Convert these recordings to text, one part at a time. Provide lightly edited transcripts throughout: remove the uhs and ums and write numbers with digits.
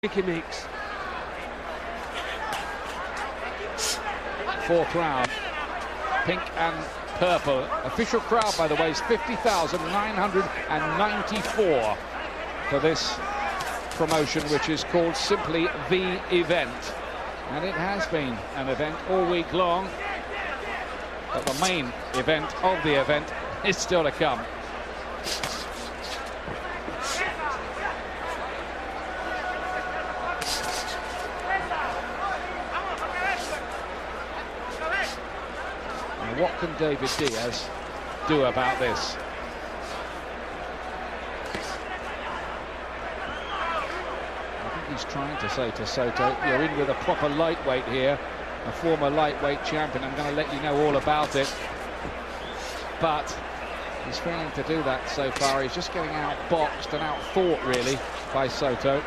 he makes. Fourth round, pink and purple. Official crowd, by the way, is 50,994 for this promotion, which is called simply The Event. And it has been an event all week long, but the main event of the event is still to come. What can David Diaz do about this? I think he's trying to say to Soto, you're in with a proper lightweight here, a former lightweight champion. I'm going to let you know all about it. But he's failing to do that so far. He's just getting outboxed and outthought, really, by Soto.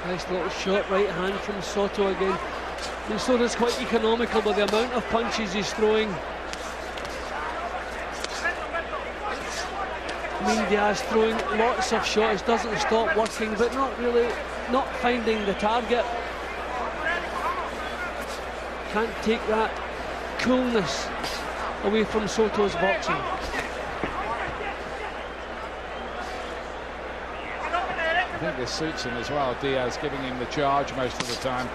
Nice little short right hand from Soto again. Soto's quite economical with the amount of punches he's throwing. Diaz throwing lots of shots, doesn't stop working, but not finding the target. Can't take that coolness away from Soto's boxing. I think this suits him as well. Diaz giving him the charge most of the time.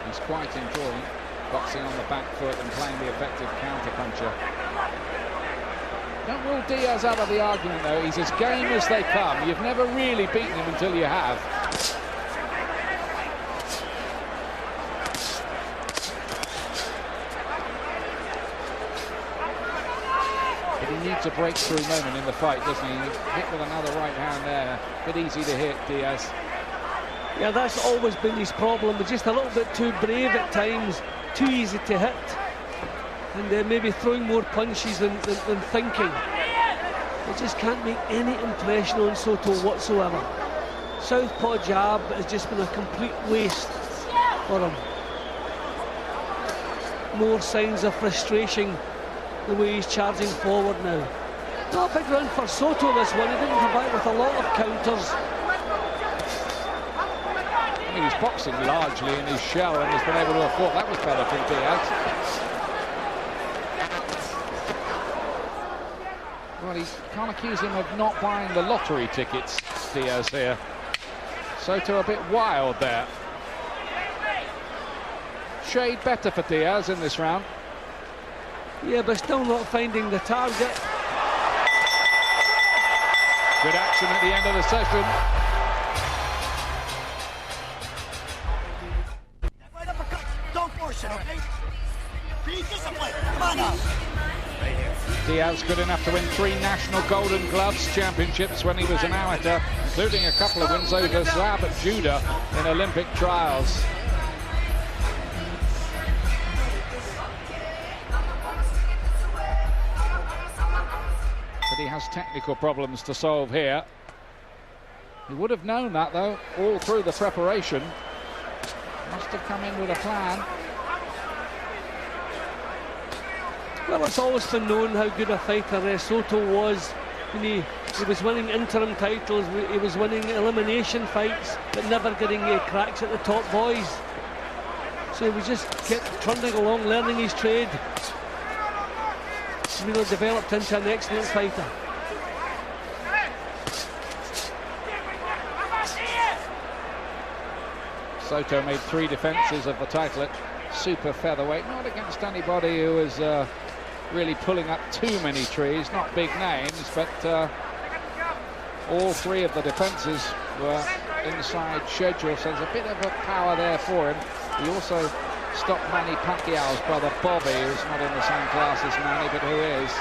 He's quite enjoying boxing on the back foot and playing the effective counter-puncher. Don't rule Diaz out of the argument, though. He's as game as they come. You've never really beaten him until you have. But he needs a breakthrough moment in the fight, doesn't he? Hit with another right hand there. A bit easy to hit, Diaz. Yeah, that's always been his problem. He's just a little bit too brave at times, too easy to hit, and maybe throwing more punches than thinking. He just can't make any impression on Soto whatsoever. Southpaw jab has just been a complete waste for him. More signs of frustration the way he's charging forward now. Not a big round for Soto this one. He didn't come back with a lot of counters. He's boxing largely in his shell and has been able to afford. That was better from Diaz. Well, he can't accuse him of not buying the lottery tickets, Diaz here. Soto a bit wild there. Shade better for Diaz in this round. Yeah, but still not finding the target. Good action at the end of the session. Diaz good enough to win 3 National Golden Gloves Championships when he was an amateur, including a couple of wins over Zab at Judah in Olympic trials. But he has technical problems to solve here. He would have known that, though, all through the preparation. Must have come in with a plan. Well, it's always been known how good a fighter Soto was. When he was winning interim titles, he was winning elimination fights, but never getting cracks at the top boys. So he was just kept trundling along, learning his trade. Really developed into an excellent fighter. Soto made 3 defences of the title at super featherweight, not against anybody who was really pulling up too many trees, not big names, but all 3 of the defences were inside schedule, so there's a bit of a power there for him. He also stopped Manny Pacquiao's brother Bobby, who's not in the same class as Manny, but who is.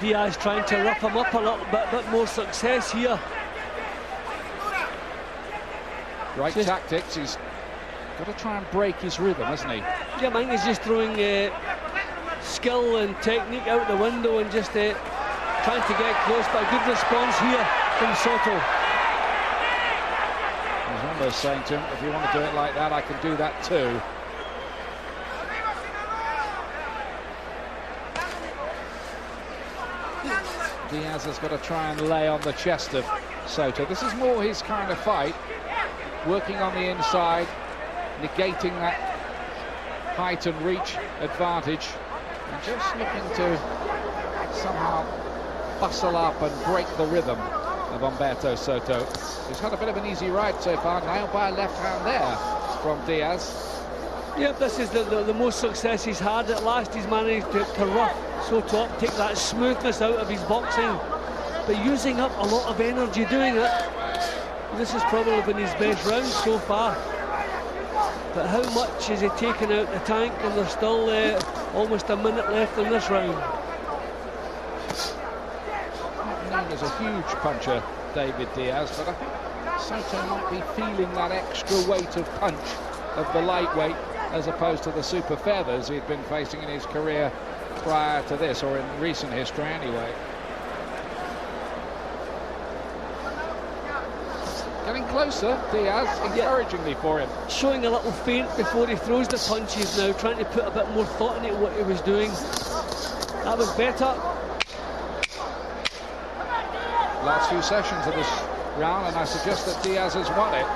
Diaz trying to rough him up a little bit more success here. Right tactics. He's got to try and break his rhythm, hasn't he? Yeah, I think he's just throwing skill and technique out the window and just trying to get close, but a good response here from Soto. He's almost saying to him, if you want to do it like that, I can do that too. Diaz has got to try and lay on the chest of Soto. This is more his kind of fight, working on the inside, negating that height and reach advantage, and just looking to somehow bustle up and break the rhythm of Humberto Soto. He's had a bit of an easy ride so far, nailed by a left hand there from Diaz. Yep, this is the most success he's had. At last he's managed to rough Soto up, take that smoothness out of his boxing, but using up a lot of energy doing it. This has probably been his best round so far. But how much is he taking out the tank, and there's still almost a minute left in this round. Not known as a huge puncher, David Diaz, but I think Soto might be feeling that extra weight of punch of the lightweight as opposed to the super feathers he'd been facing in his career prior to this, or in recent history anyway. Getting closer, Diaz, encouragingly for him. Showing a little feint before he throws the punches now, trying to put a bit more thought into what he was doing. That was better. Last few sessions of this round, and I suggest that Diaz has won it.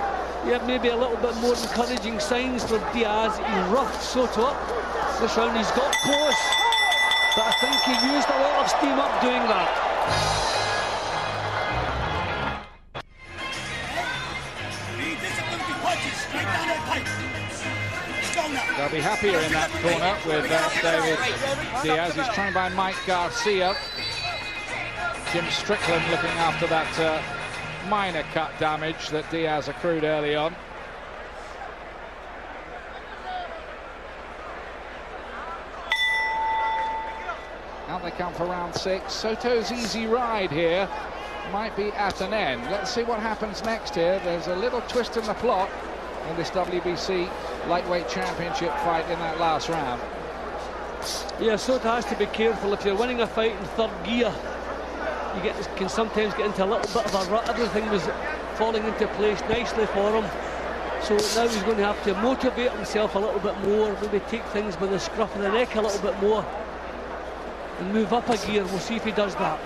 Yeah, maybe a little bit more encouraging signs for Diaz. He roughed Soto up. This round he's got close, but I think he used a lot of steam up doing that. They'll be happier in that corner with David Diaz. He's trained by Mike Garcia. Jim Strickland looking after that minor cut damage that Diaz accrued early on. Out they come for round 6. Soto's easy ride here might be at an end. Let's see what happens next here. There's a little twist in the plot in this WBC lightweight championship fight in that last round. Yeah, Soto has to be careful. If you're winning a fight in third gear, you can sometimes get into a little bit of a rut. Everything was falling into place nicely for him. So now he's going to have to motivate himself a little bit more, maybe take things by the scruff of the neck a little bit more and move up a gear. We'll see if he does that.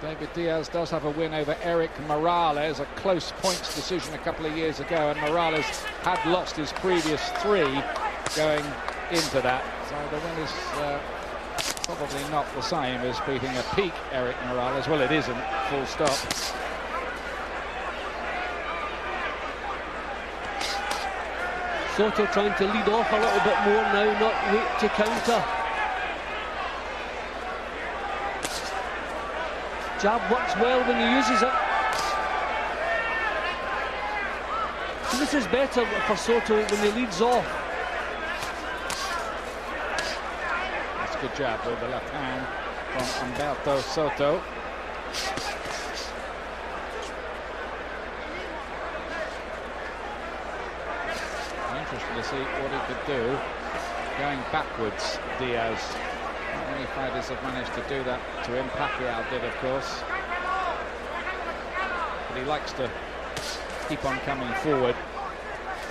David Diaz does have a win over Eric Morales, a close points decision a couple of years ago, and Morales had lost his previous 3 going into that. So the win is probably not the same as beating a peak Eric Morales. Well, it isn't, full stop. Soto trying to lead off a little bit more now, not wait to counter. Jab works well when he uses it. So this is better for Soto when he leads off. That's a good jab with the left hand from Humberto Soto. Interesting to see what he could do going backwards, Diaz. Not many fighters have managed to do that to him. Pacquiao did, of course. But he likes to keep on coming forward,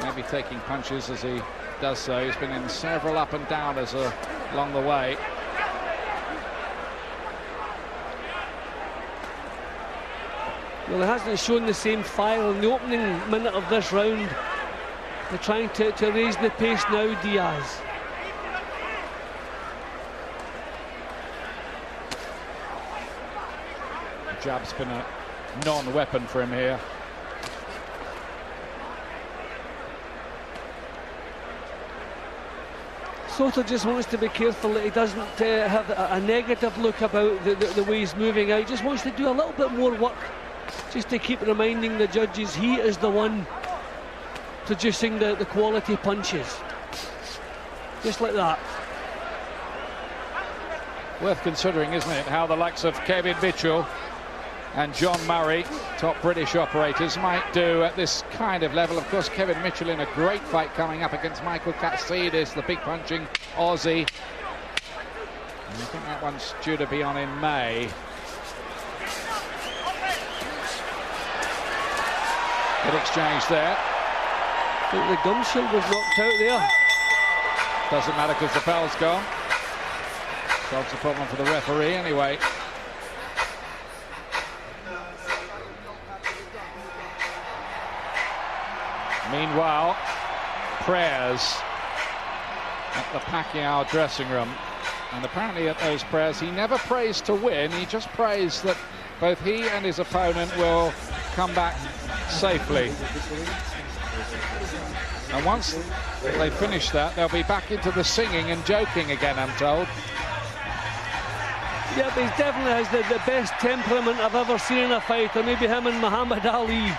maybe taking punches as he does so. He's been in several up and downers along the way. Well, he hasn't shown the same fire in the opening minute of this round. They're trying to raise the pace now, Diaz. The jab's been a non-weapon for him here. Soto just wants to be careful that he doesn't have a negative look about the way he's moving out. Just wants to do a little bit more work, just to keep reminding the judges he is the one producing the quality punches. Just like that. Worth considering, isn't it, how the likes of Kevin Mitchell and John Murray, top British operators, might do at this kind of level. Of course, Kevin Mitchell in a great fight coming up against Michael Katsidis, the big punching Aussie. And I think that one's due to be on in May. Good exchange there. I think the gum shield was knocked out there. Doesn't matter because the bell's gone. Solves the problem for the referee anyway. Meanwhile, prayers at the Pacquiao dressing room. And apparently at those prayers, he never prays to win. He just prays that both he and his opponent will come back safely. And once they finish that, they'll be back into the singing and joking again, I'm told. Yeah, but he definitely has the best temperament I've ever seen in a fight. Or maybe him and Muhammad Ali.